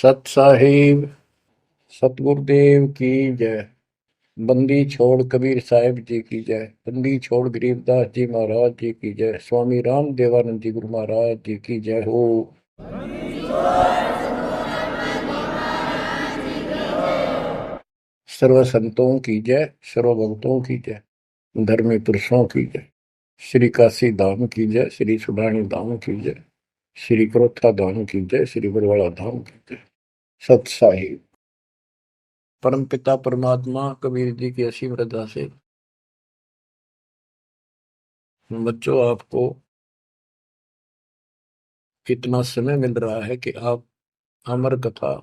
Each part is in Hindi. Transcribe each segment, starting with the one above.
सत साहिब सतगुरुदेव की जय। बंदी छोड़ कबीर साहिब जी की जय। बंदी छोड़ गरीबदास जी महाराज जी की जय। स्वामी राम देवानंद जी गुरु महाराज जी की जय हो। सर्व संतों की जय, सर्व भक्तों की जय, धर्मी पुरुषों की जय। श्री काशी धाम की जय, श्री सुडानी धाम की जय, श्री क्रोथा धाम की जय, श्री बरवाड़ा धाम की जय। सत साहिब। परम पिता परमात्मा कबीर जी की असीम रजा से बच्चों आपको इतना समय मिल रहा है कि आप अमर कथा,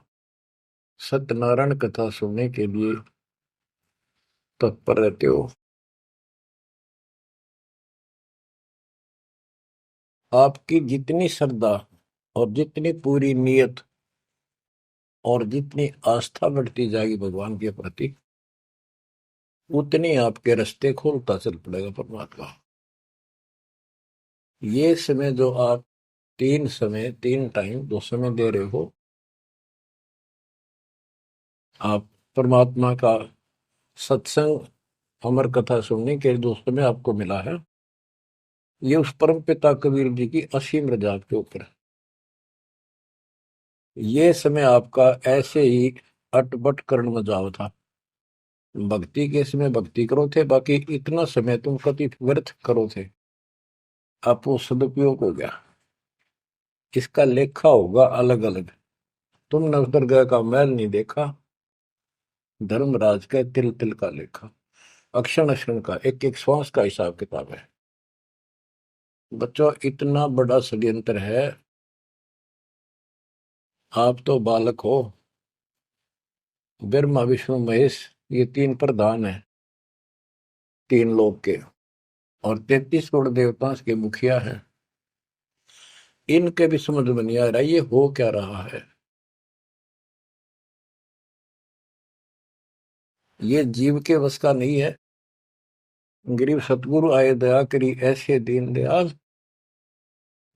सत्यनारायण कथा सुनने के लिए तत्पर रहते हो। आपकी जितनी श्रद्धा और जितनी पूरी नियत और जितनी आस्था बढ़ती जाएगी भगवान के प्रति, उतनी आपके रास्ते खोलता चल पड़ेगा परमात्मा। ये समय जो आप तीन टाइम दो समय दे रहे हो, आप परमात्मा का सत्संग अमर कथा सुनने के जो समय आपको मिला है, ये उस परम पिता कबीर जी की असीम रजा के ऊपर है। ये समय आपका ऐसे ही अटपट कर्ण में जाओ था। भक्ति के समय भक्ति करो थे, बाकी इतना समय तुम कति व्यर्थ करो थे, आप वो सदुपयोग हो गया। इसका लेखा होगा अलग अलग। तुमने उस दरगाह का मैल नहीं देखा, धर्मराज का तिल तिल का लेखा, अक्षण अक्षण का, एक एक श्वास का हिसाब किताब है। बच्चों, इतना बड़ा षड्यंत्र है। आप तो बालक हो। ब्रह्मा विष्णु महेश, ये तीन प्रधान है तीन लोक के, और 33 करोड़ देवता के मुखिया हैं। इनके भी समझ में नहीं आ रहा ये हो क्या रहा है। ये जीव के वश का नहीं है। गरीब सतगुरु आए दया करी ऐसे दीन दयाल,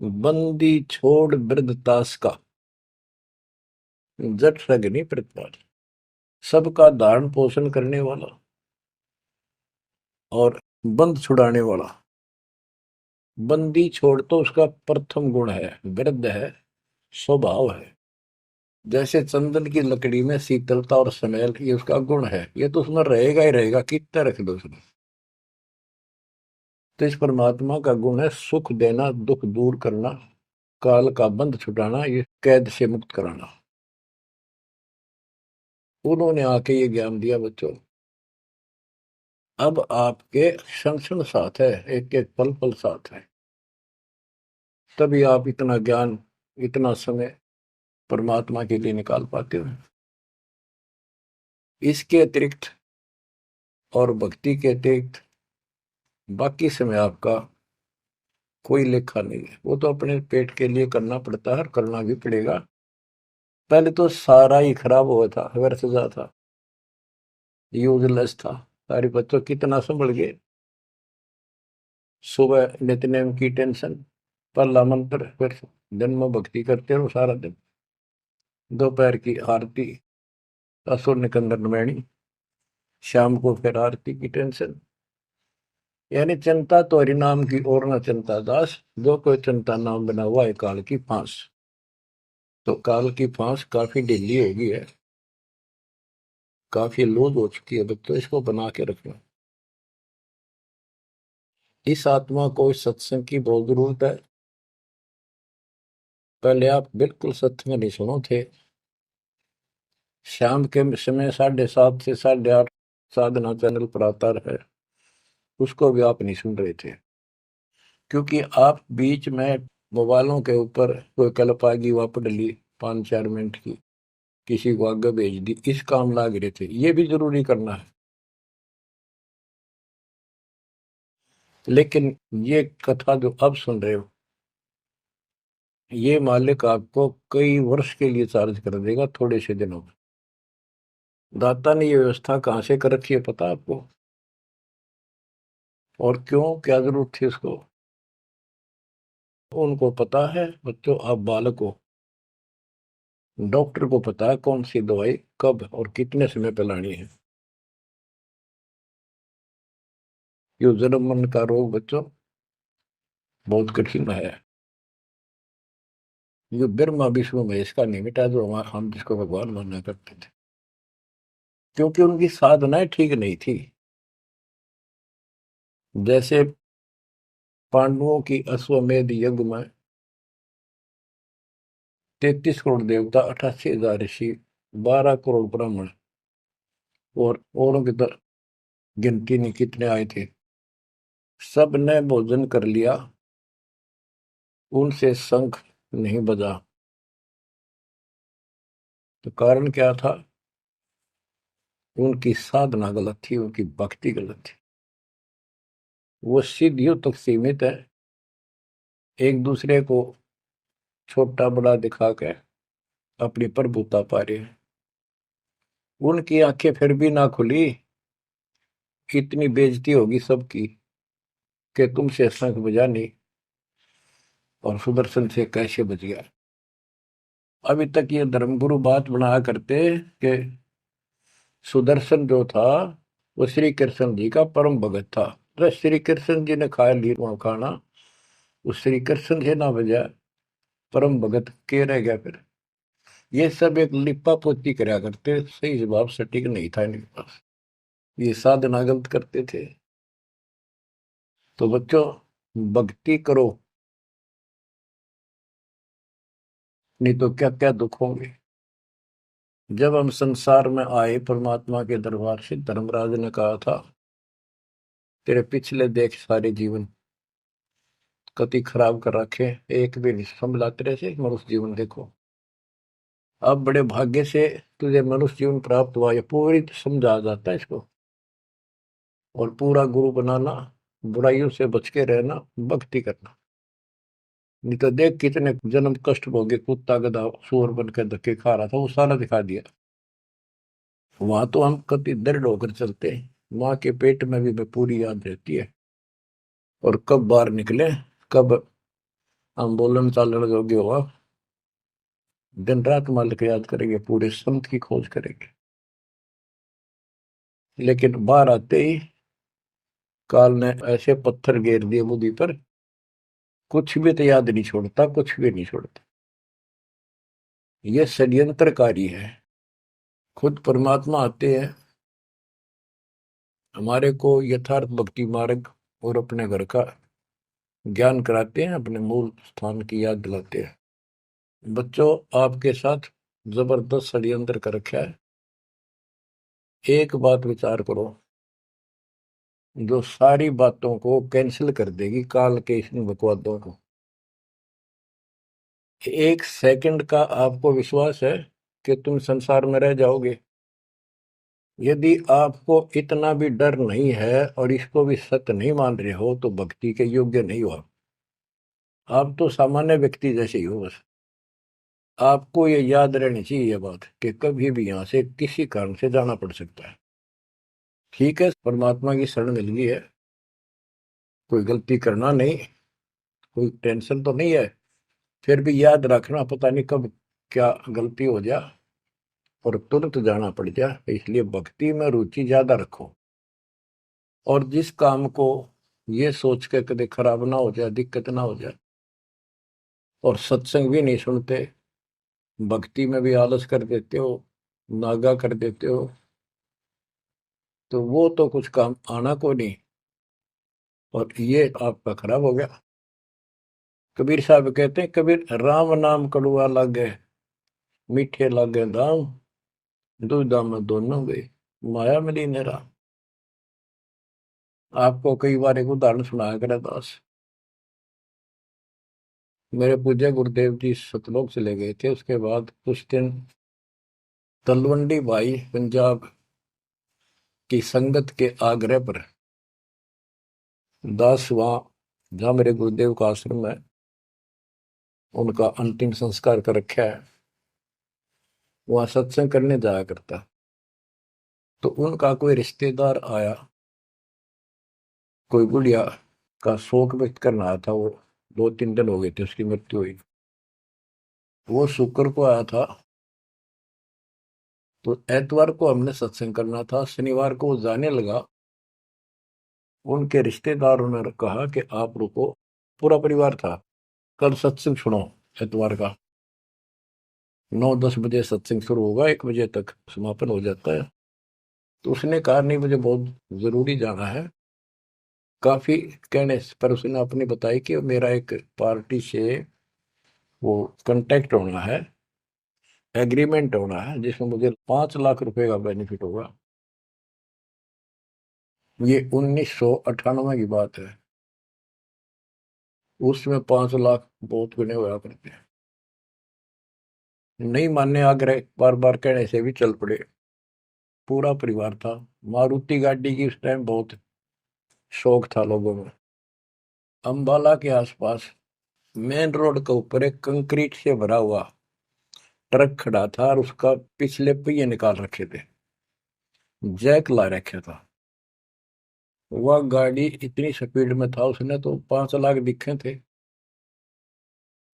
बंदी छोड़ वृद्धतास का, जट रगनी प्रतिपाल। सबका धारण पोषण करने वाला और बंद छुड़ाने वाला। बंदी छोड़ तो उसका प्रथम गुण है, वृद्ध है, स्वभाव है। जैसे चंदन की लकड़ी में शीतलता और स्मेल, ये उसका गुण है। ये तो उसमें रहेगा ही रहेगा, कितना रख दो उसमें। तो इस परमात्मा का गुण है सुख देना, दुख दूर करना, काल का बंध छुटाना, ये कैद से मुक्त कराना। उन्होंने आके ये ज्ञान दिया बच्चों। अब आपके क्षण क्षण साथ है, एक एक पल पल साथ है। तभी आप इतना ज्ञान, इतना समय परमात्मा के लिए निकाल पाते हो। इसके अतिरिक्त और भक्ति के अतिरिक्त बाकी समय आपका कोई लेखा नहीं है। वो तो अपने पेट के लिए करना पड़ता है और करना भी पड़ेगा। पहले तो सारा ही खराब हुआ था, व्यर्थ जा था, यूजलेस था। सारे बच्चों कितना संभल गए। सुबह नित्यनेम की टेंशन, पहला मंत्र, फिर दिन में भक्ति करते रहो सारा दिन, दोपहर की आरती, असुर निकंदन नमैनी, शाम को फिर आरती की टेंशन। यानी चिंता तो हरि नाम की और न चिंता दास, जो कोई चिंता नाम बना हुआ है काल की फांस। तो काल की फांस काफी ढीली हो गई है, काफी लूज हो चुकी है बच्चों, इसको बना के रखना। इस आत्मा को इस सत्संग की बहुत जरूरत है। पहले आप बिल्कुल सत्संग नहीं सुनो थे। शाम के समय 7:30 से 8:30 साधना चैनल पर आता है, उसको भी आप नहीं सुन रहे थे, क्योंकि आप बीच में मोबाइलों के ऊपर कोई कल्प आ गई, वापस डली 5-4 मिनट की, किसी को आगे भेज दी, इस काम लाग रहे थे। ये भी जरूरी करना है, लेकिन ये कथा जो अब सुन रहे हो, ये मालिक आपको कई वर्ष के लिए चार्ज कर देगा थोड़े से दिनों में। दाता ने ये व्यवस्था कहां से कर रखी है पता आपको? और क्यों, क्या जरूरत थी उसको? उनको पता है बच्चों, आप बालक हो, डॉक्टर को पता है कौन सी दवाई कब और कितने समय पे लानी है। ये जन्म मन का रोग बच्चों बहुत कठिन है। ये ब्रह्मा विष्णु महेश का नहीं मिटा जो हम जिसको भगवान माना करते थे, क्योंकि उनकी साधनाएं ठीक नहीं थी। जैसे पांडवों की अश्वमेध यज्ञ में 33 करोड़ देवता, 88,000 ऋषि, 12 करोड़ ब्राह्मण और औरों की तो गिनती नहीं कितने आए थे, सब ने भोजन कर लिया, उनसे शंख नहीं बजा। तो कारण क्या था? उनकी साधना गलत थी, उनकी भक्ति गलत थी। वो सिद्धियों तक सीमित है, एक दूसरे को छोटा बड़ा दिखा के अपनी प्रभुता पा रहे हैं। उनकी आंखें फिर भी ना खुली, इतनी बेइज्जती होगी सबकी कि तुमसे शंख बजा नहीं और सुदर्शन से कैसे बच गया। अभी तक ये धर्मगुरु बात बनाया करते कि सुदर्शन जो था वो श्री कृष्ण जी का परम भगत था, तो श्री कृष्ण जी ने खा ली वहां खाना, उस श्री कृष्ण से ना बजा, परम भगत के रह गया फिर। ये सब एक लिपा पोती कराया करते, सही जवाब सटीक नहीं था इनके पास, ये साधना गलत करते थे। तो बच्चों भक्ति करो, नहीं तो क्या क्या दुख होंगे। जब हम संसार में आए परमात्मा के दरबार से, धर्मराज ने कहा था तेरे पिछले देख सारे जीवन कति खराब कर रखे, एक भी नहीं संभला तेरे से, मनुष्य जीवन देखो। अब बड़े भाग्य से तुझे मनुष्य जीवन प्राप्त हुआ, ये पूरी समझा जाता है इसको। और पूरा गुरु बनाना, बुराइयों से बच के रहना, भक्ति करना। नहीं तो देख कितने जन्म कष्ट भोगे, कुत्ता गधा सुअर बन के धक्के खा रहा था, वो सारा दिखा दिया। वहां तो हम कति दृढ़ होकर चलते हैं, माँ के पेट में भी मैं पूरी याद रहती है। और कब बाहर निकले, कब हम बोलन चालन योग्य हुआ, दिन रात मालिक याद करेंगे, पूरे संत की खोज करेंगे। लेकिन बाहर आते ही काल ने ऐसे पत्थर घेर दिए बुद्धि पर, कुछ भी तो याद नहीं छोड़ता, कुछ भी नहीं छोड़ता। ये षड्यंत्रकारी है। खुद परमात्मा आते हैं, हमारे को यथार्थ भक्ति मार्ग और अपने घर का ज्ञान कराते हैं, अपने मूल स्थान की याद दिलाते हैं। बच्चों आपके साथ जबरदस्त षड्यंत्र कर रखा है। एक बात विचार करो जो सारी बातों को कैंसिल कर देगी, काल के इन बकवादों को। एक सेकंड का आपको विश्वास है कि तुम संसार में रह जाओगे? यदि आपको इतना भी डर नहीं है और इसको भी सत्य नहीं मान रहे हो तो भक्ति के योग्य नहीं हो आप तो सामान्य व्यक्ति जैसे ही हो बस। आपको ये याद रहनी चाहिए ये बात कि कभी भी यहां से किसी कारण से जाना पड़ सकता है। ठीक है, परमात्मा की शरण मिल गई है, कोई गलती करना नहीं, कोई टेंशन तो नहीं है। फिर भी याद रखना, पता नहीं कब क्या गलती हो जाए और तुरंत जाना पड़ जाए, इसलिए भक्ति में रुचि ज्यादा रखो। और जिस काम को ये सोच के कभी खराब ना हो जाए, दिक्कत ना हो जाए, और सत्संग भी नहीं सुनते, भक्ति में भी आलस कर देते हो, नागा कर देते हो, तो वो तो कुछ काम आना को नहीं, और ये आपका खराब हो गया। कबीर साहब कहते हैं, कबीर राम नाम कड़ुआ लागे, मीठे लागे दाम, दुविधा में दोनों गए, माया मिली ने राम। आपको कई बार एक उदाहरण सुनाया करे दास। मेरे पूज्य गुरुदेव जी सतलोक चले गए थे, उसके बाद कुछ दिन तलवंडी भाई पंजाब की संगत के आग्रह पर दास वहां, जहाँ मेरे गुरुदेव का आश्रम है, उनका अंतिम संस्कार कर रखा है, वहां सत्संग करने जाया करता। तो उनका कोई रिश्तेदार आया, कोई बुढ़िया का शोक व्यक्त करना आया था, वो 2-3 दिन हो गए थे उसकी मृत्यु हुई। वो शुक्र को आया था, तो एतवार को हमने सत्संग करना था, शनिवार को वो जाने लगा। उनके रिश्तेदारों ने कहा कि आप रुको, पूरा परिवार था, कल सत्संग सुनो एतवार का। 9-10 बजे सत्संग शुरू होगा, 1 बजे तक समापन हो जाता है। तो उसने कहा नहीं, मुझे बहुत जरूरी जाना है। काफी कहने पर उसने अपनी बताई कि मेरा एक पार्टी से वो कांटेक्ट होना है, एग्रीमेंट होना है, जिसमें मुझे 5 लाख रुपए का बेनिफिट होगा। ये 1998 की बात है। उसमें 5 लाख बहुत गिने हुआ करते हैं। नहीं मानने आग्रह बार बार कहने से भी चल पड़े। पूरा परिवार था। मारुति गाड़ी की उस टाइम बहुत शौक था लोगों में। अंबाला के आसपास मेन रोड के ऊपर एक कंक्रीट से भरा हुआ ट्रक खड़ा था और उसका पिछले पहिए निकाल रखे थे, जैक ला रखा था। वह गाड़ी इतनी स्पीड में था, उसने तो 5 लाख दिखे थे।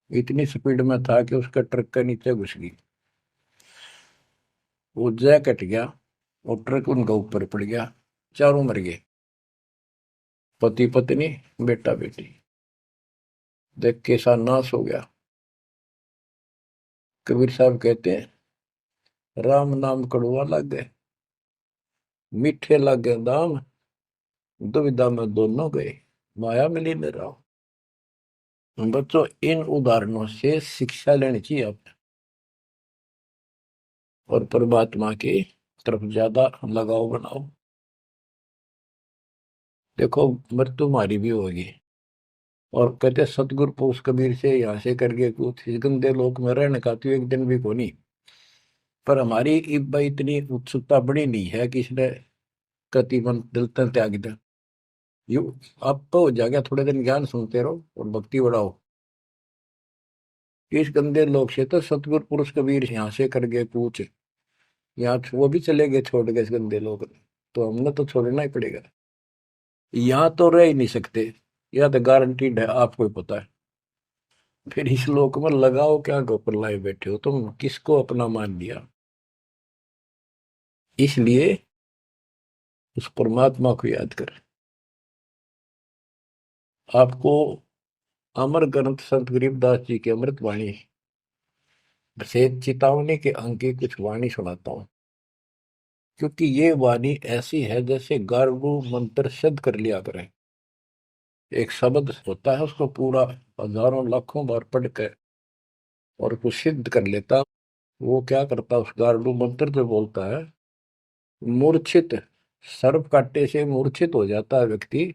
इतनी स्पीड में था कि उसका ट्रक के नीचे घुस गई। वो जैक कट गया और ट्रक उनका ऊपर पड़ गया। चारों मर गए, पति पत्नी बेटा बेटी। देख कैसा नाश हो गया। कबीर साहब कहते हैं, राम नाम कड़वा लग गए, मीठे लग गए दाम, दुविधा में दोनों गए, माया मिली न राम। बच्चों, इन उदाहरणों से शिक्षा लेनी चाहिए आप, और परमात्मा की तरफ ज्यादा लगाव बनाओ। देखो, मृत्यु हमारी भी होगी। और कहते सतगुरु पुरुष कबीर से यहाँ से करके कुछ इस गंदे लोक में रहने का तो एक दिन भी को नहीं। पर हमारी इब्बा इतनी उत्सुकता बड़ी नहीं है कि इसने कति मन दिल तन त्याग दे। यू आप तो हो जाएगा, थोड़े दिन ज्ञान सुनते रहो और भक्ति बढ़ाओ। इस गंदे लोग से तो सतगुरु पुरुष कबीर यहाँ से करके पूछ, यहाँ वो भी चले गए छोड़ के इस गंदे लोग। तो हमने तो छोड़ना ही पड़ेगा। यहाँ तो रह ही नहीं सकते, यह तो गारंटीड है, आपको ही पता है। फिर इस लोक में लगाओ क्या, गोपर लाए बैठे हो तुम, किसको अपना मान लिया। इसलिए उस परमात्मा को याद कर। आपको अमर ग्रंथ संत गरीबदास जी की अमृत वाणी से चेतावनी के अंक की कुछ वाणी सुनाता हूं। क्योंकि ये वाणी ऐसी है जैसे गारगू मंत्र सिद्ध कर लिया करें। एक शब्द होता है, उसको पूरा हजारों लाखों बार पढ़ कर और उसको सिद्ध कर लेता। वो क्या करता, उस गारडू मंत्र जो बोलता है, मूर्छित सर्प काटे से मूर्छित हो जाता है व्यक्ति,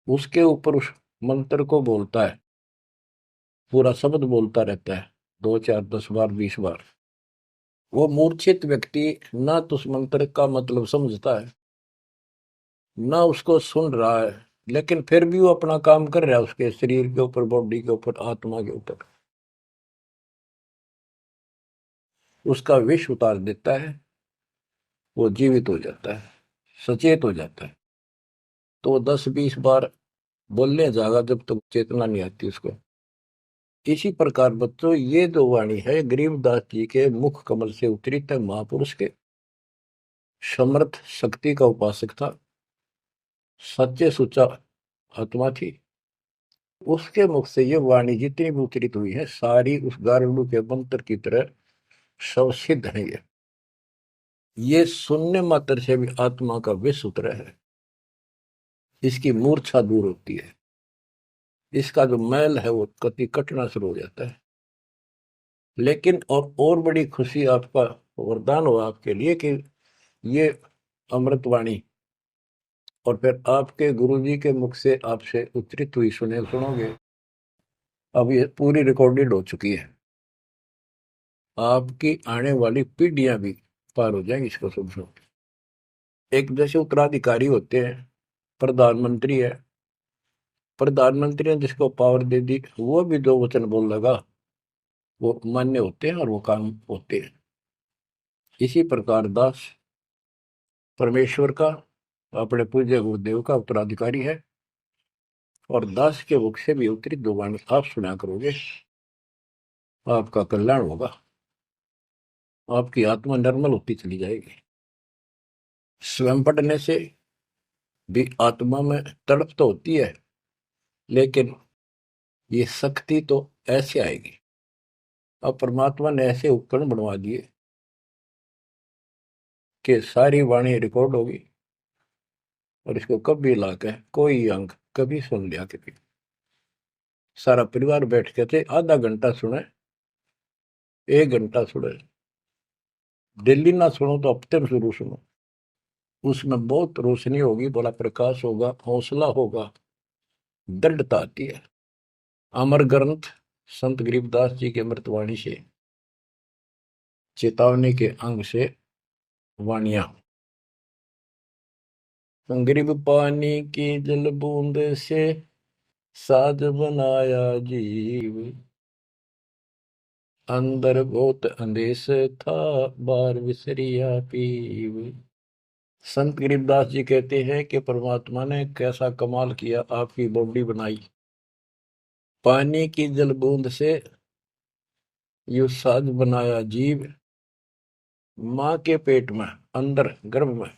उसके ऊपर उस मंत्र को बोलता है, पूरा शब्द बोलता रहता है, 2 4 10 बार 20 बार। वो मूर्छित व्यक्ति ना तो उस मंत्र का मतलब समझता है, ना उसको सुन रहा है, लेकिन फिर भी वो अपना काम कर रहा है, उसके शरीर के ऊपर, बॉडी के ऊपर, आत्मा के ऊपर। उसका विष उतार देता है, वो जीवित हो जाता है, सचेत हो जाता है। तो वो 10 20 बार बोलने जाएगा जब तक चेतना नहीं आती उसको। इसी प्रकार बच्चों, ये जो वाणी है गरीबदास जी के मुख कमल से उतरी तक, महापुरुष के समर्थ शक्ति का उपासक था, सच्चे सुचा आत्मा थी। उसके मुख से ये वाणी जितनी भी उतरित हुई है, सारी उस गारुड़ के मंत्र की तरह सब सिद्ध है। ये सुनने मात्र से भी आत्मा का विष उतरा है, इसकी मूर्छा दूर होती है, इसका जो मैल है वो कति कटना शुरू हो जाता है। लेकिन और बड़ी खुशी आपका वरदान हो आपके लिए कि ये अमृतवाणी और फिर आपके गुरु जी के मुख से आपसे उच्चरित हुई सुनोगे। अब ये पूरी रिकॉर्डेड हो चुकी है, आपकी आने वाली पीढ़ियां भी पार हो जाएंगी इसको सुन सुन। एक जैसे उत्तराधिकारी होते हैं, प्रधानमंत्री है, प्रधानमंत्री ने जिसको पावर दे दी, वो भी जो वचन बोल लगा वो मान्य होते हैं और वो काम होते हैं। इसी प्रकार दास परमेश्वर का, अपने पूज्य गुरुदेव का उत्तराधिकारी है, और दास के मुख से भी उत्तरित दो वाणी आप सुना करोगे, आपका कल्याण होगा। आपकी आत्मा निर्मल होती चली जाएगी। स्वयं पढ़ने से भी आत्मा में तड़प तो होती है, लेकिन ये शक्ति तो ऐसे आएगी। अब परमात्मा ने ऐसे उपकरण बनवा दिए कि सारी वाणी रिकॉर्ड होगी, और इसको कभी लाके कोई अंग कभी सुन लिया कभी, सारा परिवार बैठ के थे, आधा घंटा सुने, 1 घंटा सुने, डेली ना सुनो तो हफ्ते में शुरू सुनो, उसमें बहुत रोशनी होगी, बड़ा प्रकाश होगा, हौसला होगा, दृढ़ता आती है। अमर ग्रंथ संत गरीबदास जी के अमृतवाणी से, चेतावनी के अंग से वाणियां। गरीब पानी की जल बूंद से साज बनाया जीव, अंदर बहुत अंदेश था, बार विसरिया पीव। संत गरीबदास जी कहते हैं कि परमात्मा ने कैसा कमाल किया, आपकी बॉडी बनाई, पानी की जल बूंद से यू साज बनाया जीव, माँ के पेट में अंदर गर्भ में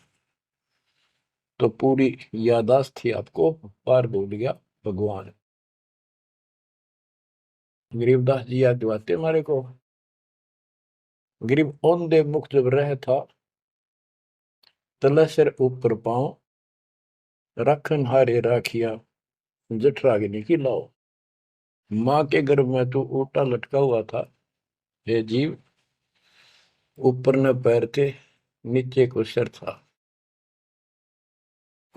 तो पूरी यादाश्त थी आपको, पार बोल गया भगवान। गरीबदास जी याद दिवाते हमारे को। गरीब औंधे मुख जब रह था, तले सिर ऊपर पांव, रखन हारे राखिया, जठराग्नि की लाओ। माँ के गर्भ में तू उल्टा लटका हुआ था हे जीव, ऊपर न पैर थे, नीचे को सिर था।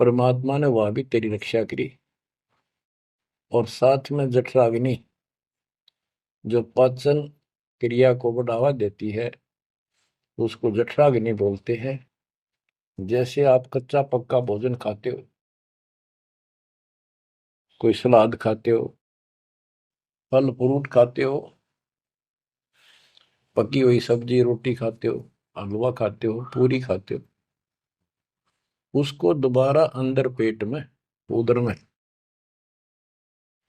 परमात्मा ने वहां भी तेरी रक्षा करी, और साथ में जठराग्नि जो पाचन क्रिया को बढ़ावा देती है, उसको जठराग्नि बोलते हैं। जैसे आप कच्चा पक्का भोजन खाते हो, कोई सलाद खाते हो, फल फ्रूट खाते हो, पकी हुई सब्जी रोटी खाते हो, हलवा खाते हो, पूरी खाते हो, उसको दोबारा अंदर पेट में, उदर में,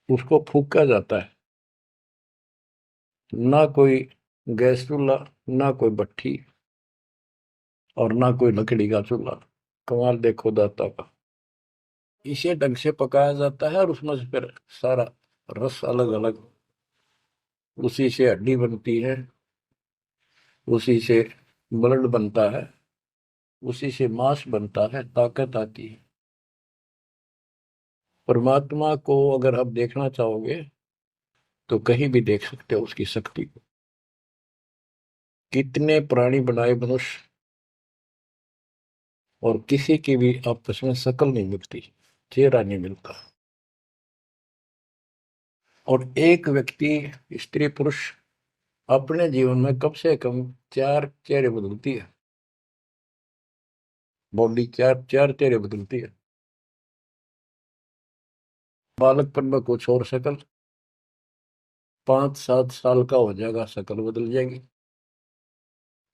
उसको फूका जाता है। ना कोई गैस चूल्हा, ना कोई भट्ठी, और ना कोई लकड़ी का चूल्हा। कमाल देखो दाता का। इसे ढंग से पकाया जाता है, और उसमें से फिर सारा रस अलग अलग, उसी से हड्डी बनती है, उसी से ब्लड बनता है, उसी से मांस बनता है, ताकत आती है। परमात्मा को अगर आप देखना चाहोगे तो कहीं भी देख सकते हो उसकी शक्ति को। कितने प्राणी बनाए मनुष्य, और किसी की भी आपस में शकल नहीं मिलती, चेहरा नहीं मिलता। और एक व्यक्ति, स्त्री पुरुष, अपने जीवन में कम से कम 4 चेहरे बदलती है। बॉडी 4 चेहरे बदलती है। बालकपन में कुछ और शक्ल, 5-7 साल का हो जाएगा शक्ल बदल जाएगी,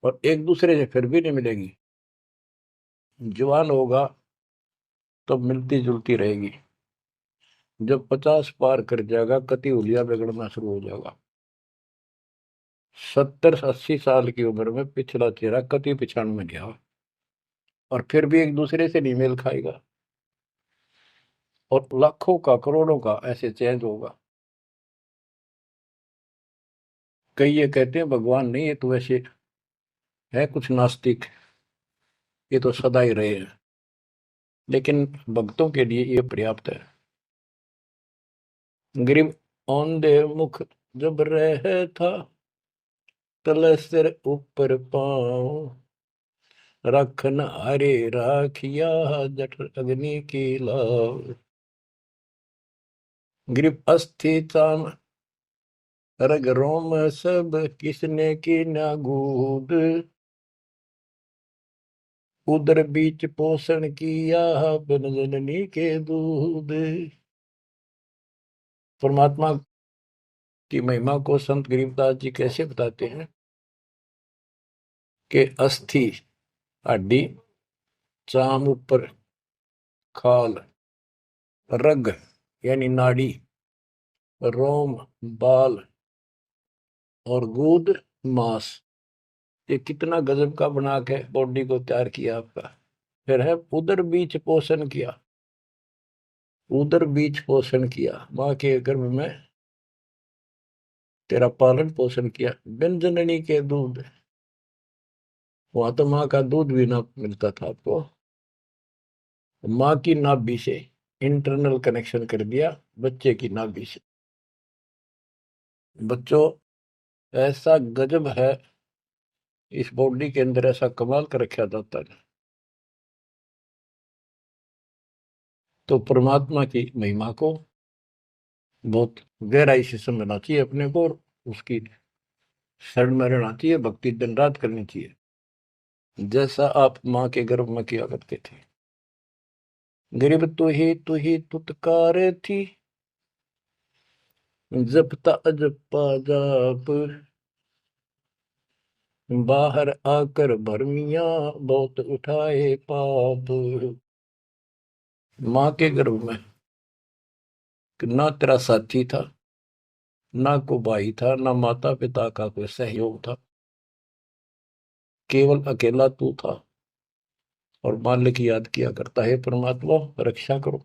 और एक दूसरे से फिर भी नहीं मिलेगी। जवान होगा तो मिलती जुलती रहेगी, जब 50 पार कर जाएगा कति उलिया बिगड़ना शुरू हो जाएगा। 70-80 साल की उम्र में पिछला चेहरा कति पिछाड़ में गया, और फिर भी एक दूसरे से नहीं मेल खाएगा, और लाखों का करोड़ों का ऐसे चेंज होगा। कई ये कहते हैं भगवान नहीं, ये तो वैसे है कुछ नास्तिक, ये तो सदा ही रहे हैं, लेकिन भक्तों के लिए ये पर्याप्त है। गरीब औंधे मुख जब रह था, तले सिर ऊपर पाँव, रखन हरे राखिया, जठ अग्नि की लाव। गरीब अस्थि चाम रग रोम सब, किसने की ना गूद, उदर बीच पोषण किया, बिन जननी के दूध। परमात्मा की महिमा को संत गरीबदास जी कैसे बताते हैं कि अस्थि हड्डी, चाम ऊपर खाल, रग यानी नाड़ी, रोम बाल, और गूद मांस, ये कितना गजब का बना के बॉडी को तैयार किया आपका। फिर है उदर बीच पोषण किया, उदर बीच पोषण किया, माँ के गर्भ में तेरा पालन पोषण किया। बिन जननी के दूध, वहां तो माँ का दूध भी ना मिलता था आपको, माँ की नाभि से इंटरनल कनेक्शन कर दिया बच्चे की नाभि से। बच्चों, ऐसा गजब है इस बॉडी के अंदर, ऐसा कमाल कर रखा जाता है। तो परमात्मा की महिमा को बहुत गहराई से समझना चाहिए अपने को, और उसकी शरण में रहना चाहिए, भक्ति दिन रात करनी चाहिए, जैसा आप माँ के गर्भ में किया करते थे। गरीब तू ही तुतकार थी, जपता अजपा जाप, बाहर आकर भरमिया बहुत उठाए पाप। माँ के गर्भ में ना तेरा साथी था, ना को भाई था, ना माता पिता का कोई सहयोग था, केवल अकेला तू था। और मालिक याद किया करता है, परमात्मा रक्षा करो।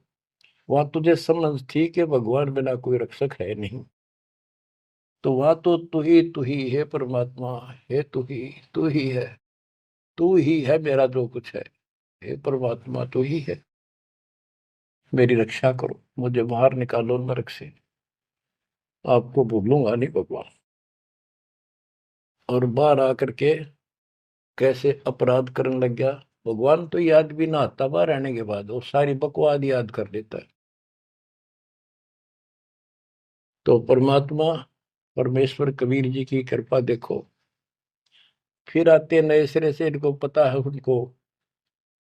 वहां तुझे समझ थी कि भगवान बिना कोई रक्षक है नहीं, तो वहां तो तू ही है परमात्मा, है तू ही है, तू ही है मेरा जो कुछ है। हे परमात्मा तू ही है, मेरी रक्षा करो, मुझे बाहर निकालो नरक से, आपको भूलूंगा नहीं भगवान। और बाहर आकर के कैसे अपराध करने लग गया भगवान, तो याद भी ना आता बाहर रहने के बाद, वो सारी बकवाद याद कर लेता है। तो परमात्मा परमेश्वर कबीर जी की कृपा देखो, फिर आते नए सिरे से, इनको पता है उनको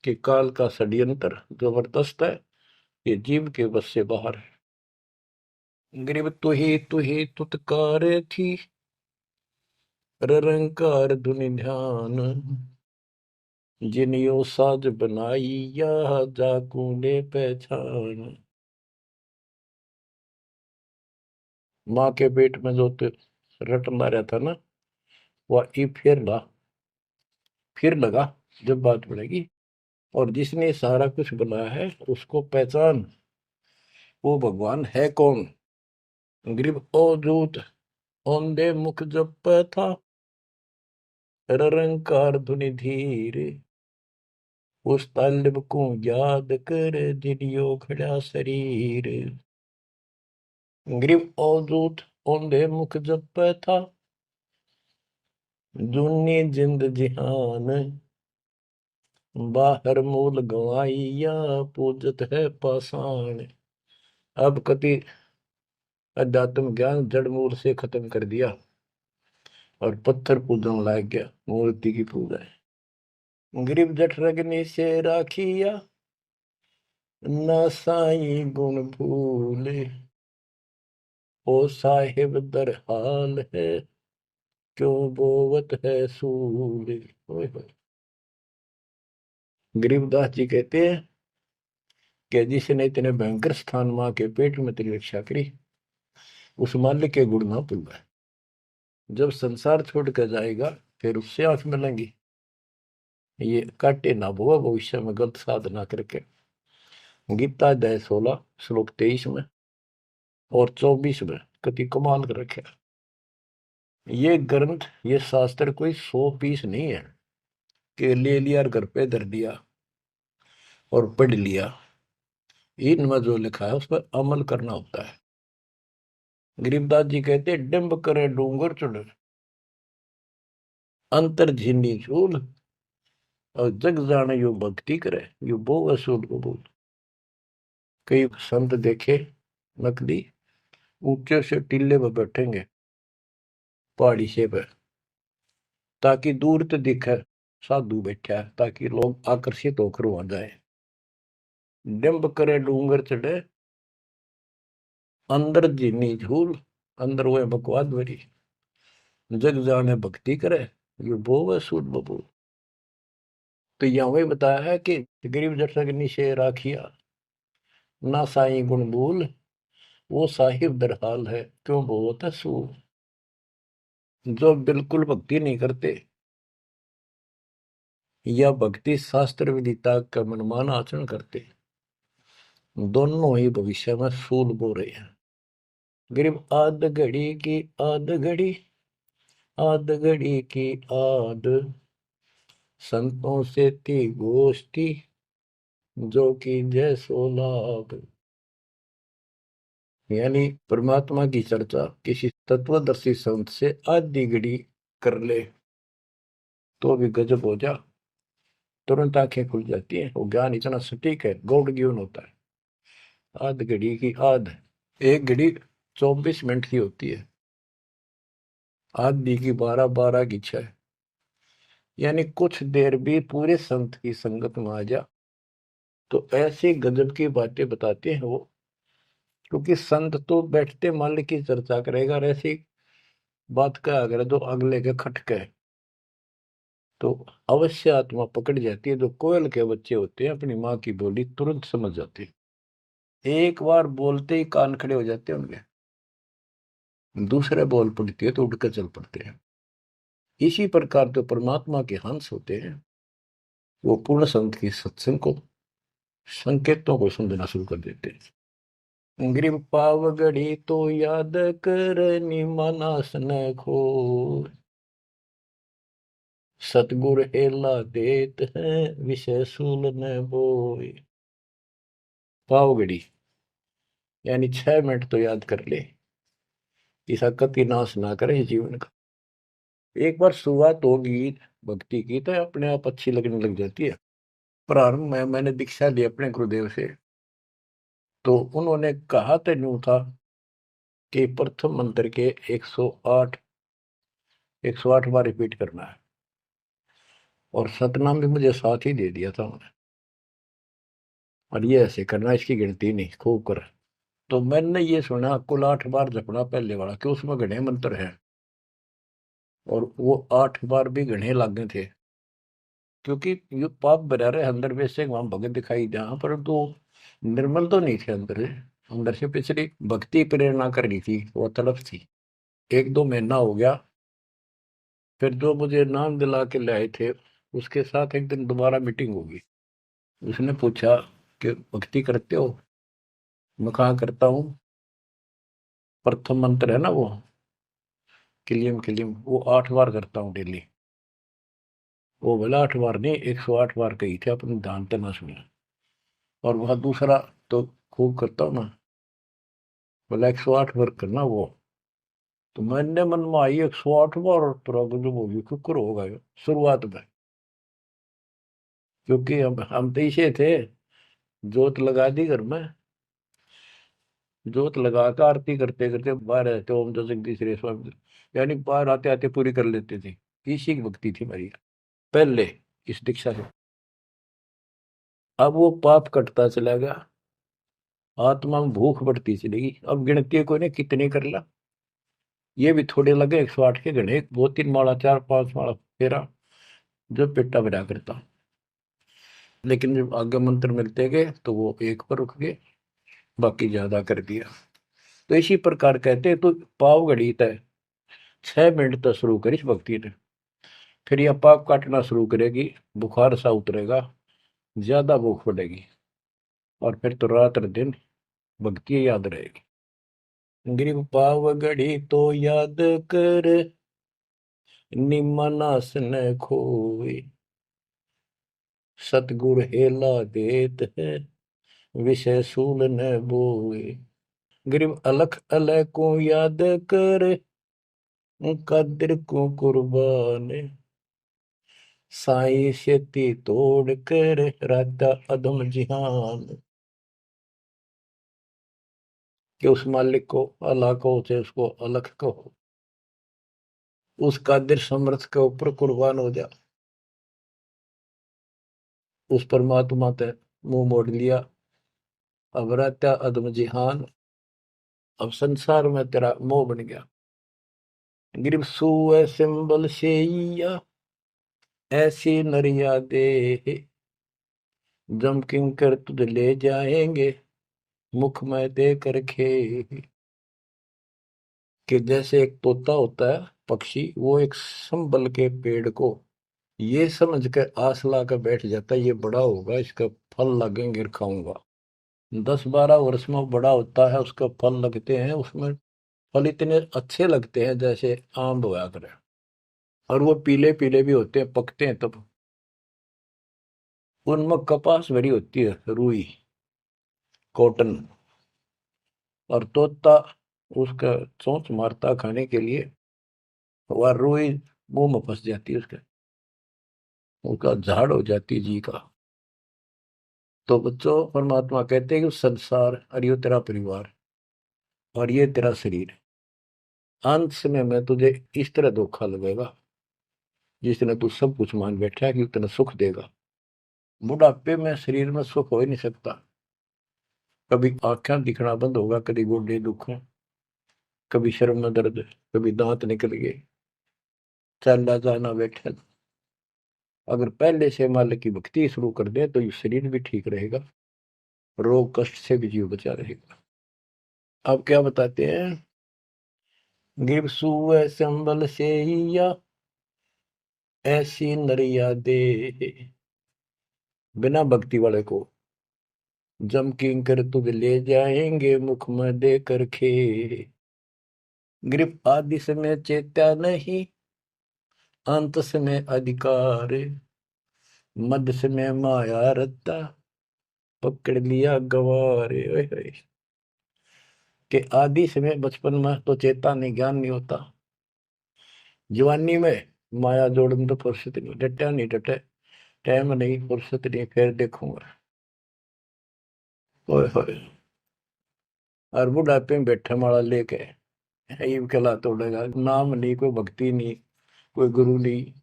कि काल का षड्यंत्र जबरदस्त है, ये जीव के बस से बाहर है। गरीब तू ही तुतकार थी, रंकार धुनि ध्यान, जिनियो साज बनाई या जाकूने पहचान। माँ के पेट में जो रटना रहता ना, वह ई फिर लगा जब बात बढ़ेगी, और जिसने सारा कुछ बनाया है उसको पहचान, वो भगवान है कौन। गरीब ओ दूत औंधे मुख जप था, रंकार धुनि धीर, उस तालिब को याद कर जिनियो खड़ा शरीर। गरीब ओ दूत औंधे मुख जप था, दुनी जिंद जिहान, बाहर मूल गवाइया पूजत है पाषाण। अब कति अध्यात्म ज्ञान जड़ मूल से खत्म कर दिया और पत्थर पूजन लाग गया, मूर्ति की पूजा है। गरीब जठ रगनी से राखिया, ना साई गुण भूले, ओ साहिब दर हाल है, क्यों बोवत है सूले। गरीबदास जी कहते हैं कि जिसने इतने भयंकर स्थान मां के पेट में तेरी रक्षा करी, उस मालिक के गुण ना भूलना। जब संसार छोड़ कर जाएगा फिर उससे आंख मिलेंगी, ये काटे ना बोआ भविष्य में गलत साधना करके। गीता अध्याय 16 श्लोक 23 में और 24 में कति कमाल कर रखे। ये ग्रंथ, ये शास्त्र कोई 100 पीस नहीं है कि ले लिया और घर पे धर दिया और पढ़ लिया। इनमें जो लिखा है उस पर अमल करना होता है। गरीबदास जी कहते डिंब करे डूंगर चुड़, अंतर झिन्नी झूल, और जग जाने यो भक्ति करे, यो बो असूल कबूल। कई संत देखे नकली ऊंचे से टीले पर बैठेंगे पहाड़ी से पे, ताकि दूर तो दिखे साधु बैठा है, ताकि लोग आकर्षित होकर वहां जाए। डिंब करे डूंगर चढ़े, अंदर जीनी झूल, अंदर वो बकवाद भरी, जग जाने भक्ति करे, ये बो सूद बबूल। तो यहाँ वही बताया है कि गरीब जठरग निशे राखिया, ना साई गुण भूल, वो साहिब दरहाल है, क्यों बोत है सूल। जो बिल्कुल भक्ति नहीं करते या भक्ति शास्त्र विदिता का मनमान आचरण करते, दोनों ही भविष्य में सूल बो रहे हैं। गरीब आध घड़ी की आध घड़ी, आध घड़ी की आध, संतों से थी गोष्ठी, जो कि जय सो लाभ। यानी परमात्मा की चर्चा किसी तत्वदर्शी संत से आधी घड़ी कर ले तो भी गजब हो जा, तुरंत आंखें खुल जाती हैं। वो ज्ञान इतना सटीक है, गॉड गिवन होता है। आध घड़ी की आध, एक घड़ी 24 मिनट की होती है, आधी की 12, 12 की 6। यानी कुछ देर भी पूरे संत की संगत में आ जा तो ऐसी गजब की बातें बताते हैं वो। क्योंकि संत तो बैठते माल की चर्चा करेगा, और ऐसी बात का अगर जो अगले के खटके तो अवश्य आत्मा पकड़ जाती है। जो कोयल के बच्चे होते हैं अपनी माँ की बोली तुरंत समझ जाते हैं, एक बार बोलते ही कान खड़े हो जाते हैं उनके। दूसरे बोल पड़ती है तो उठकर चल पड़ते हैं। इसी प्रकार जो परमात्मा के हंस होते हैं वो पूर्ण संत की सत्संग को, संकेतों को समझना शुरू कर देते हैं। ग्रीव पावगढ़ी तो याद करनी मानस न खो, सतगुर हेला देत है विषय सूल न बोए। पावगढ़ी यानी 6 मिनट तो याद कर ले, ऐसा कति नाश ना करे जीवन का। एक बार शुरुआत होगी भक्ति की तो अपने आप अच्छी लगने लग जाती है। प्रारंभ में मैंने दीक्षा ली अपने गुरुदेव से, तो उन्होंने कहा तो यूं था कि प्रथम मंत्र के 108 बार रिपीट करना है, और सतनाम भी मुझे साथ ही दे दिया था उन्होंने, और ये ऐसे करना, इसकी गिनती नहीं, खूब कर। तो मैंने ये सुना कुल 8 बार जपना पहले वाला, कि उसमें घने मंत्र हैं, और वो 8 बार भी घने लागे थे। क्योंकि ये पाप भरा रहे अंदर में से वहां भगत दिखाई जहां पर तो निर्मल तो नहीं थे अंदर से। अंदर से पिछली भक्ति प्रेरणा कर रही थी, वो तड़प थी। 1-2 महीना हो गया, फिर जो मुझे नाम दिला के लाए थे उसके साथ एक दिन दोबारा मीटिंग होगी। उसने पूछा कि भक्ति करते हो? मैं कहा करता हूँ। प्रथम मंत्र है ना वो किलियम किलियम, वो 8 बार करता हूँ डेली। वो बोला 8 बार नहीं, 108 बार कही थे, अपने ध्यान से ना सुना। और वह दूसरा तो खूब करता हूँ ना, बोला 108 बार करना वो। तो मैंने मन में आई 108 बार, और तुरंत जो होगी कुकर होगा ये शुरुआत में। क्योंकि हम तो इसे थे, जोत लगा दी घर में, जोत लगा कर आरती करते करते बाहर रहते ओम जो जगदीश रे स्वामी, यानी बाहर आते आते पूरी कर लेते थे। इसी की भक्ति थी मेरी पहले, इस दीक्षा से। अब वो पाप कटता चला गया, आत्मा में भूख बढ़ती चलेगी। अब गिनती को ने कितने कर ला, ये भी थोड़े लगे 108 के गणे, 2-3 माला 4-5 माला फेरा जो पेटा भरा करता। लेकिन जब आगे मंत्र मिलते गए तो वो एक पर रुक गए, बाकी ज्यादा कर दिया। तो इसी प्रकार कहते हैं, तो पाव घड़ी तय 6 मिनट तक शुरू करी इस भक्ति ने, फिर यह पाप काटना शुरू करेगी, बुखार सा उतरेगा, ज्यादा भूख बढ़ेगी, और फिर तो रात दिन भक्ति याद रहेगी। ग्रीव पाव घड़ी तो याद कर निमनास न खोए, सतगुर हेला देत है विषय सूल न बोए। ग्रीव अलख अलय को याद कर कदर को कुर्बान, साई शेती तोड़ कर राता अदम जिहान। कि उस मालिक को अल्लाह को से उसको अलख कहो, उस कादिर समर्थ के ऊपर कुर्बान हो जा। उस परमात्मा ते मुंह मोड़ लिया, अब रहता अदम जिहान, अब संसार में तेरा मोह बन गया। गिरव सुए सिंबल शेया ऐसी नरिया दे, जम किंकर तुझ ले जाएंगे मुख में दे कर खे। कि जैसे एक तोता होता है पक्षी, वो एक संबल के पेड़ को ये समझ के आस ला कर बैठ जाता है ये बड़ा होगा, इसका फल लगेंगे खाऊंगा। 10-12 वर्ष में वो बड़ा होता है, उसका फल लगते हैं, उसमें फल इतने अच्छे लगते हैं जैसे आम होया करे, और वो पीले पीले भी होते हैं, पकते हैं तब। उनमें कपास भरी होती है, रुई, कॉटन, और तोता उसका चोंच मारता खाने के लिए, वह रुई मुंह में फंस जाती है उसके, उसका झाड़ हो जाती है जी का। तो बच्चों, परमात्मा कहते हैं कि संसार और ये तेरा परिवार और ये तेरा शरीर, अंत समय में तुझे इस तरह धोखा लगेगा जिसने तू सब कुछ मान बैठा है कि उतना सुख देगा। बुढ़ापे में शरीर में सुख हो ही नहीं सकता। कभी आंखें दिखना बंद होगा, कभी गोडे दुख, कभी शर्म में दर्द, कभी दांत निकल गए, चलना जाना बैठे। अगर पहले से मालिक की भक्ति शुरू कर दे तो ये शरीर भी ठीक रहेगा, रोग कष्ट से भी जीव बचा रहेगा। अब क्या बताते हैं, गिर सुअ संबल से या ऐसी नरिया दे, बिना भक्ति वाले को जम किंकर तुझ ले जाएंगे मुख में दे कर खे। ग्रिप आदि समय चेत्या नहीं, अंत समय अधिकार, मध्य समय माया रत्ता, पकड़ लिया गवारे। ओए होए। कि आदि समय बचपन में तो चेता नहीं, ज्ञान नहीं होता, जवानी में माया जोड़न तो फुर्सत नहीं, डटा नहीं डटे, टाइम नहीं, फुर्सत नहीं, फिर देखूंगा। ओए होए। और बुढ़ापे में बैठे माला लेके ये कहला तोड़ेगा, नाम नहीं, कोई भक्ति नहीं, कोई गुरु नहीं।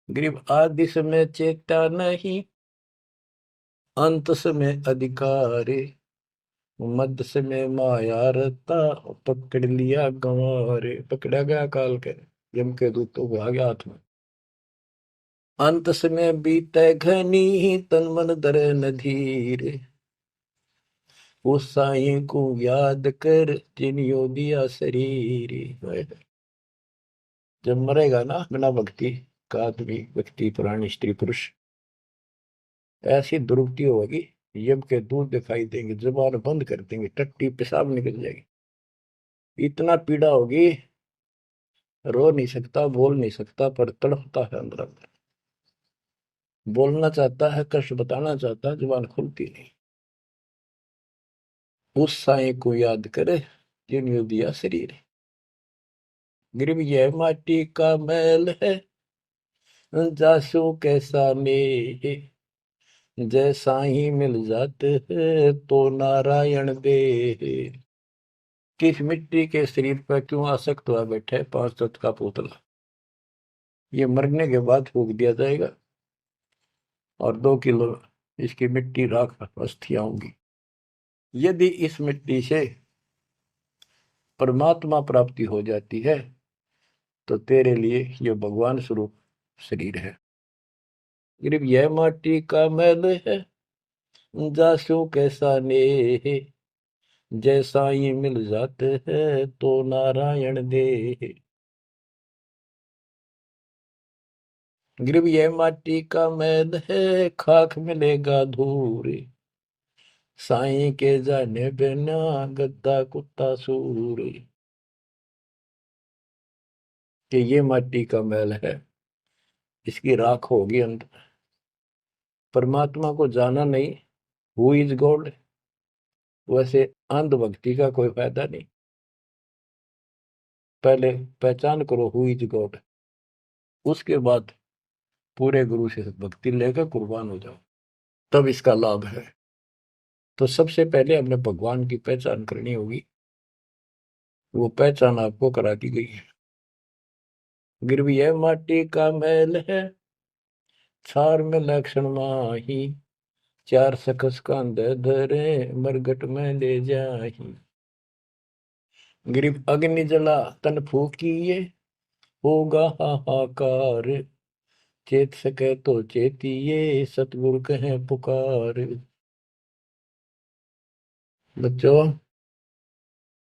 गरीब आदि समय चेता नहीं, अंत समय अधिकारी, मध्य समय माया रता, पकड़ लिया गंवारे। पकड़ा गया काल के, यम के दूतों को आ गया हाथ में। अंत समय बीते घनी, तन मन धरे न धीर, उस साईं को याद कर जिनियो दिया शरीर। जब मरेगा ना बिना भक्ति का आदमी, व्यक्ति, प्राणी, स्त्री, पुरुष, ऐसी दुर्गति होगी, यम के दूध दिखाई देंगे, जुबान बंद कर देंगे, टट्टी पेशाब निकल जाएगी, इतना पीड़ा होगी, रो नहीं सकता, बोल नहीं सकता, पर तड़पता है अंदर अंदर, बोलना चाहता है, कष्ट बताना चाहता है, जुबान खुलती नहीं। उस साईं को याद करे जिन्होंने दिया शरीर। गिरव यह माटी का मैल है, जासू कैसा ने, जैसा ही मिल जाते हैं तो नारायण दे। किस मिट्टी के शरीर पर क्यों आसक्त हुआ बैठे 5 तत्व का पुतला, ये मरने के बाद फूक दिया जाएगा, और 2 किलो इसकी मिट्टी राख अस्थियां होंगी। यदि इस मिट्टी से परमात्मा प्राप्ति हो जाती है तो तेरे लिए ये भगवान स्वरूप शरीर है। सिर्फ यह माटी का मैल है, जासू कैसा ने, जैसा ही मिल जाते हैं तो नारायण दे। गिरव यह माटी का मैल है, खाक मिलेगा धूल, साईं के जाने बिना गद्दा कुत्ता सूर। कि ये माटी का मैल है, इसकी राख होगी अंत। परमात्मा को जाना नहीं, हु इज गॉड, वैसे अंधभक्ति का कोई फायदा नहीं। पहले पहचान करो हु इज गॉड, उसके बाद पूरे गुरु से भक्ति लेकर कुर्बान हो जाओ, तब इसका लाभ है। तो सबसे पहले हमने भगवान की पहचान करनी होगी, वो पहचान आपको करा दी गई है। गिरवी है माटी का मैल है, छार में लक्षण माही, चार सकस कांद धरे मरगट में ले जाही। गिरिव अग्नि जला तन फूकिए, होगा हाहाकार, चेत सके तो चेतिए, सतगुरु कहे पुकार। बच्चों,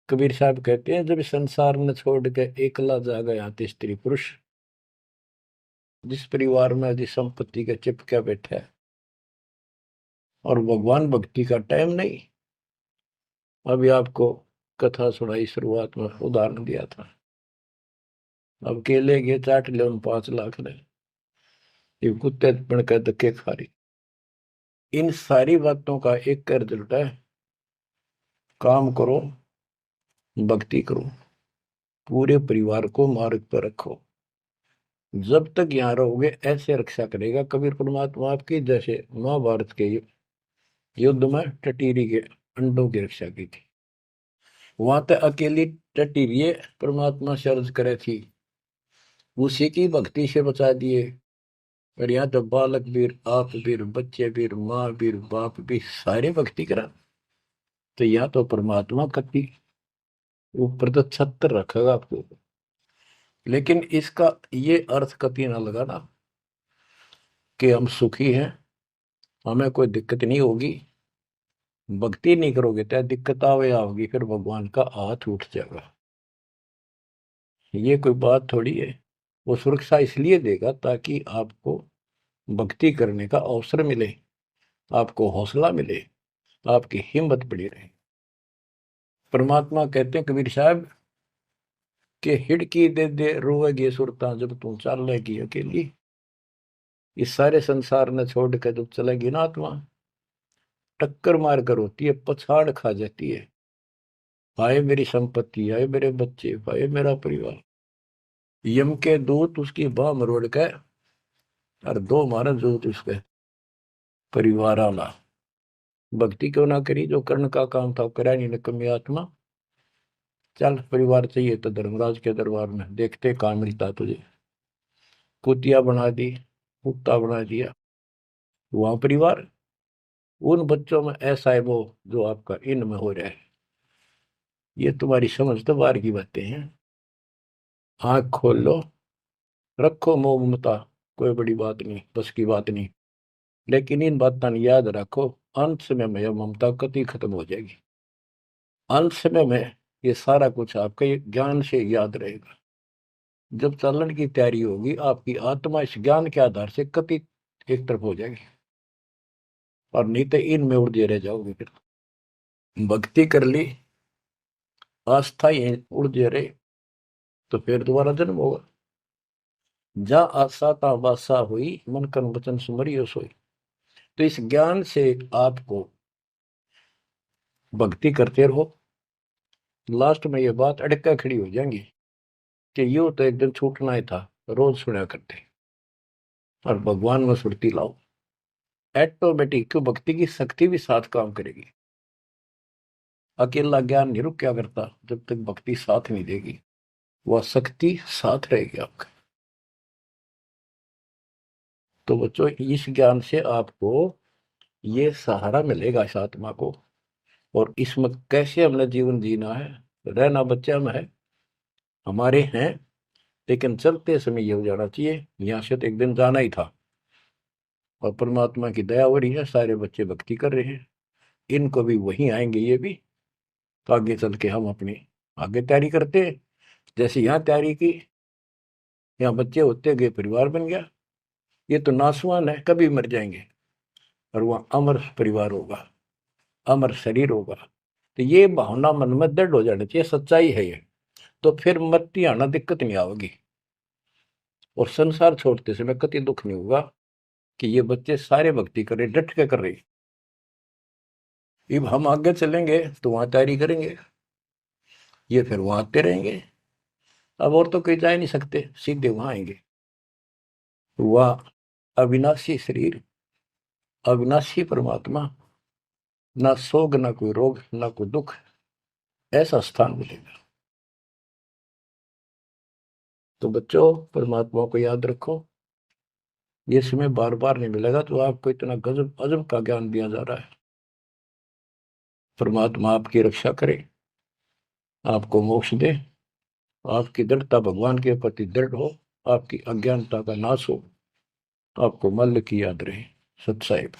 कबीर साहब कहते हैं जब संसार न छोड़ के एकला जा गया स्त्री पुरुष, जिस परिवार में जिस संपत्ति के चिपके बैठे है, और भगवान भक्ति का टाइम नहीं। अभी आपको कथा सुनाई, शुरुआत में उदाहरण दिया था। अब केले के चाट ले, उन 5 लाख ने, ये कुत्ते बन कर धक्के खा रही। इन सारी बातों का एक कर रिजल्ट है, काम करो, भक्ति करो, पूरे परिवार को मार्ग पर रखो। जब तक यहाँ रहोगे ऐसे रक्षा करेगा कबीर परमात्मा आपकी, जैसे महाभारत के युद्ध में टटीरी के अंडों की रक्षा की थी। वहां तक अकेली टटीरी परमात्मा शर्ज करे थी, उसी की भक्ति से बचा दिए। और यहाँ तो बालक वीर, आप वीर, बच्चे वीर, माँ वीर, बाप भी सारे भक्ति करा। तो यहाँ तो परमात्मा कति ऊपर तो छत्र रखेगा आपको। लेकिन इसका ये अर्थ कभी ना लगाना कि हम सुखी हैं, हमें कोई दिक्कत नहीं होगी। भक्ति नहीं करोगे तो दिक्कत आवे आओगी, फिर भगवान का हाथ उठ जाएगा। ये कोई बात थोड़ी है। वो सुरक्षा इसलिए देगा ताकि आपको भक्ति करने का अवसर मिले, आपको हौसला मिले, आपकी हिम्मत बड़ी रहे। परमात्मा कहते हैं कबीर साहब कि हिड़की दे दे रोएगी सुरता, जब तू चलेगी अकेली। इस सारे संसार ने छोड़ कर जब चलेगी ना आत्मा, टक्कर मार कर होती है, पछाड़ खा जाती है। हाय मेरी संपत्ति, हाय मेरे बच्चे, हाय मेरा परिवार। यम के दूत उसकी बाह मरोड़ के और दो मारा दूत उसके परिवार आला। भक्ति क्यों ना करी, जो कर्ण का काम था करा नहीं निकम्मी आत्मा। चल परिवार चाहिए तो धर्मराज के दरबार में देखते कहाँ मिलता तुझे। कुतिया बना दी, कुत्ता बना दिया। वहां परिवार, उन बच्चों में ऐसा है वो जो आपका इनमें हो रहा है। ये तुम्हारी समझ तो बाहर की बातें हैं। आंख खोल लो, रखो मोह ममता, कोई बड़ी बात नहीं, बस की बात नहीं। लेकिन इन बातों याद रखो, अंत समय में यह ममता कति खत्म हो जाएगी। अंत समय में ये सारा कुछ आपके ज्ञान से याद रहेगा। जब चलन की तैयारी होगी, आपकी आत्मा इस ज्ञान के आधार से कति एक तरफ हो जाएगी, और नहीं तो इनमें उलझे रह जाओगे। फिर भक्ति कर ली, आस्था ये उलझे रहे, तो फिर दोबारा जन्म होगा। जा आशा ता वासा हुई, मन कर्म वचन सुमरियो सोई। तो इस ज्ञान से आपको भक्ति करते रहो। लास्ट में ये बात अड़का खड़ी हो जाएंगी कि यूं तो एक दिन छूटना ही था, रोज सुना करते। और भगवान में सुरती लाओ, ऑटोमेटिक भक्ति की शक्ति भी साथ काम करेगी। अकेला ज्ञान नहीं रुक क्या करता, जब तक भक्ति साथ नहीं देगी, वह शक्ति साथ रहेगी आपका। तो बच्चों इस ज्ञान से आपको ये सहारा मिलेगा इस आत्मा को। और इसमें कैसे हमने जीवन जीना है, रहना बच्चा में है, हमारे हैं। लेकिन चलते समय ये हो जाना चाहिए, यहाँ से तो एक दिन जाना ही था। और परमात्मा की दया हो रही है, सारे बच्चे भक्ति कर रहे हैं, इनको भी वहीं आएंगे ये भी। तो आगे चल के हम अपनी आगे तैयारी करते हैं। जैसे यहाँ तैयारी की, यहाँ बच्चे होते गए, परिवार बन गया। ये तो नासवान है, कभी मर जाएंगे, और वहाँ अमर परिवार होगा, अमर शरीर होगा। तो ये भावना मन में दृढ़ हो जानी चाहिए, सच्चाई है ये। तो फिर मरती आना दिक्कत नहीं आवेगी, और संसार छोड़ते समय कति दुख नहीं होगा कि ये बच्चे सारे भक्ति कर रहे, डट के कर रहे। अब हम आगे चलेंगे तो वहां तैयारी करेंगे, ये फिर वहां आते रहेंगे। अब और तो कहीं जा नहीं सकते, सीधे वहां आएंगे। वह अविनाशी शरीर, अविनाशी परमात्मा, ना सोग, ना कोई रोग, ना कोई दुख, ऐसा स्थान मिलेगा। तो बच्चों परमात्मा को याद रखो, ये समय बार बार नहीं मिलेगा। तो आपको इतना गजब अजब का ज्ञान दिया जा रहा है। परमात्मा आपकी रक्षा करे, आपको मोक्ष दे, आपकी दृढ़ता भगवान के प्रति दृढ़ हो, आपकी अज्ञानता का नाश हो, आपको मल्ल की याद रहे। सत साहिब।